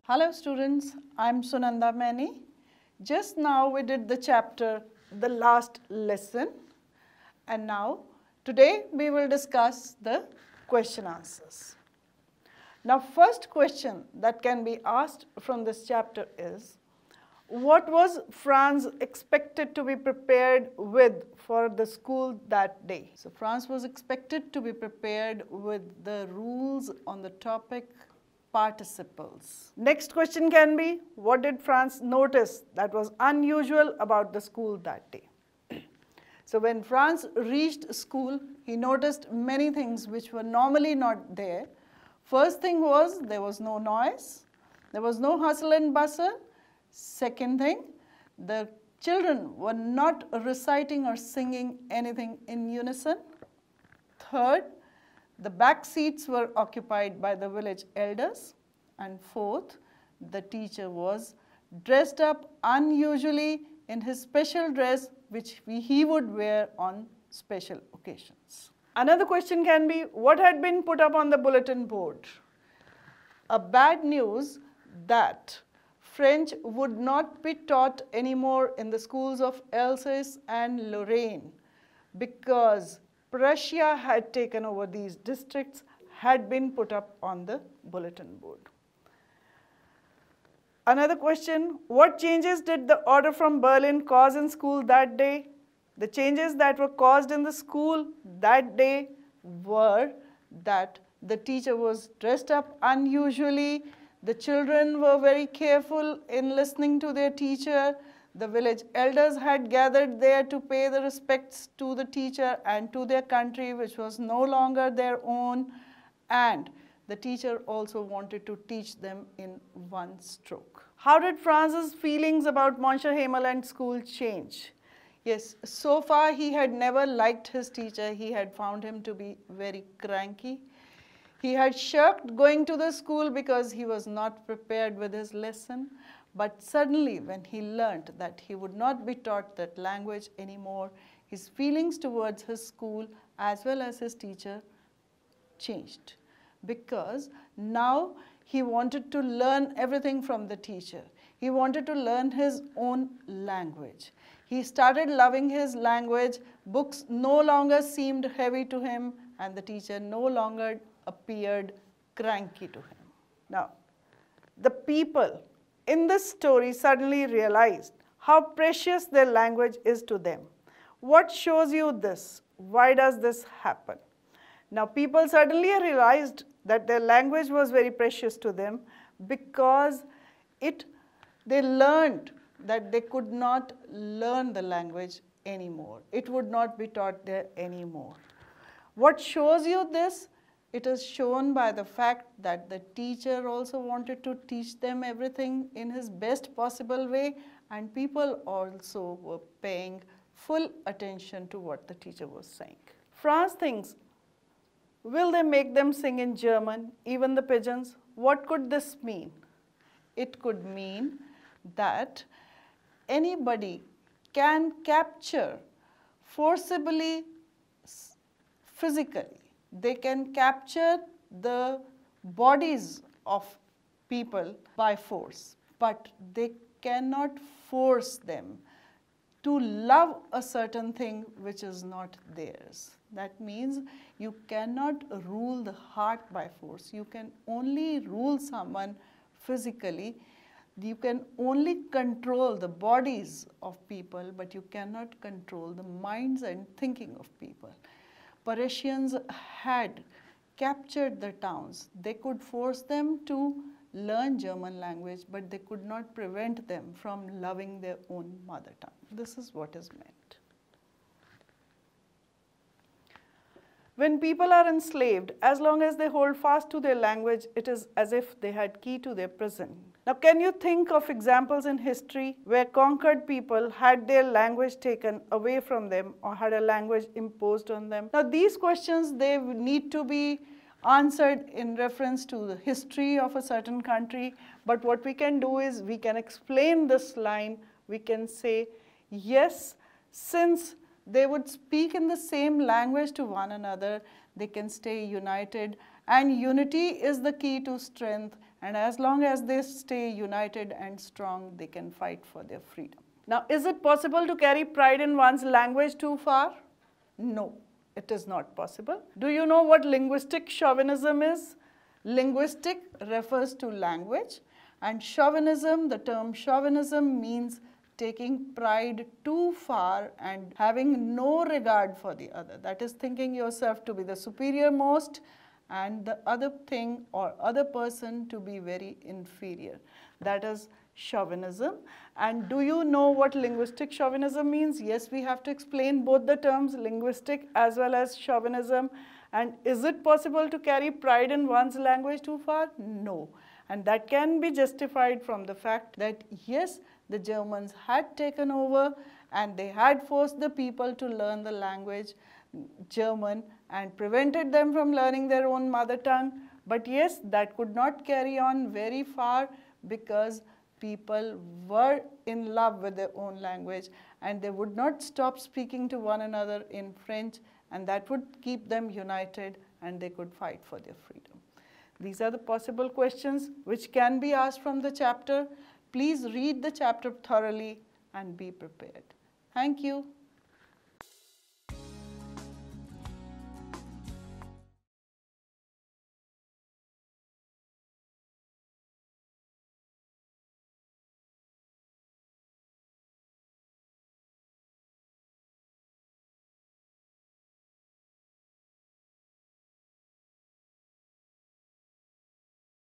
Hello students, I'm Sunanda Mani. Just now we did the chapter, the last lesson, and now today we will discuss the question answers. Now first question that can be asked from this chapter is, what was Franz expected to be prepared with for the school that day? So Franz was expected to be prepared with the rules on the topic participles. Next question can be, what did Franz notice that was unusual about the school that day? So when Franz reached school, he noticed many things which were normally not there. First thing was, there was no noise, there was no hustle and bustle. Second thing, the children were not reciting or singing anything in unison. Third, the back seats were occupied by the village elders. And fourth, the teacher was dressed up unusually in his special dress which he would wear on special occasions. Another question can be, what had been put up on the bulletin board? A bad news that French would not be taught anymore in the schools of Alsace and Lorraine because Prussia had taken over these districts, had been put up on the bulletin board. Another question, what changes did the order from Berlin cause in school that day? The changes that were caused in the school that day were that the teacher was dressed up unusually, the children were very careful in listening to their teacher, the village elders had gathered there to pay the respects to the teacher and to their country which was no longer their own, and the teacher also wanted to teach them in one stroke. How did Franz's feelings about Monsieur Hamel and school change? Yes, so far he had never liked his teacher. He had found him to be very cranky. He had shirked going to the school because he was not prepared with his lesson. But suddenly when he learnt that he would not be taught that language anymore, his feelings towards his school as well as his teacher changed. Because now he wanted to learn everything from the teacher. He wanted to learn his own language. He started loving his language. Books no longer seemed heavy to him, and the teacher no longer appeared cranky to him. Now, the people in this story suddenly realized how precious their language is to them. What shows you this? Why does this happen? Now, people suddenly realized that their language was very precious to them because they learned that they could not learn the language anymore. It would not be taught there anymore. What shows you this? It is shown by the fact that the teacher also wanted to teach them everything in his best possible way, and people also were paying full attention to what the teacher was saying. Franz thinks, will they make them sing in German, even the pigeons? What could this mean? It could mean that anybody can capture forcibly, physically. They can capture the bodies of people by force, but they cannot force them to love a certain thing which is not theirs. That means you cannot rule the heart by force. You can only rule someone physically. You can only control the bodies of people, but you cannot control the minds and thinking of people. Parisians had captured the towns. They could force them to learn German language, but they could not prevent them from loving their own mother tongue. This is what is meant. When people are enslaved, as long as they hold fast to their language, it is as if they had key to their prison. Now, can you think of examples in history where conquered people had their language taken away from them or had a language imposed on them? Now, these questions, they need to be answered in reference to the history of a certain country. But what we can do is we can explain this line. We can say, yes, since they would speak in the same language to one another, they can stay united, and unity is the key to strength, and as long as they stay united and strong, they can fight for their freedom. Now, is it possible to carry pride in one's language too far? No, it is not possible. Do you know what linguistic chauvinism is? Linguistic refers to language, and chauvinism, the term chauvinism means taking pride too far and having no regard for the other. That is, thinking yourself to be the superior most and the other thing or other person to be very inferior. That is chauvinism. And do you know what linguistic chauvinism means? Yes, we have to explain both the terms, linguistic as well as chauvinism. And is it possible to carry pride in one's language too far? No. And that can be justified from the fact that yes, the Germans had taken over and they had forced the people to learn the language German and prevented them from learning their own mother tongue. But yes, that could not carry on very far because people were in love with their own language and they would not stop speaking to one another in French, and that would keep them united and they could fight for their freedom. These are the possible questions which can be asked from the chapter. Please read the chapter thoroughly and be prepared. Thank you.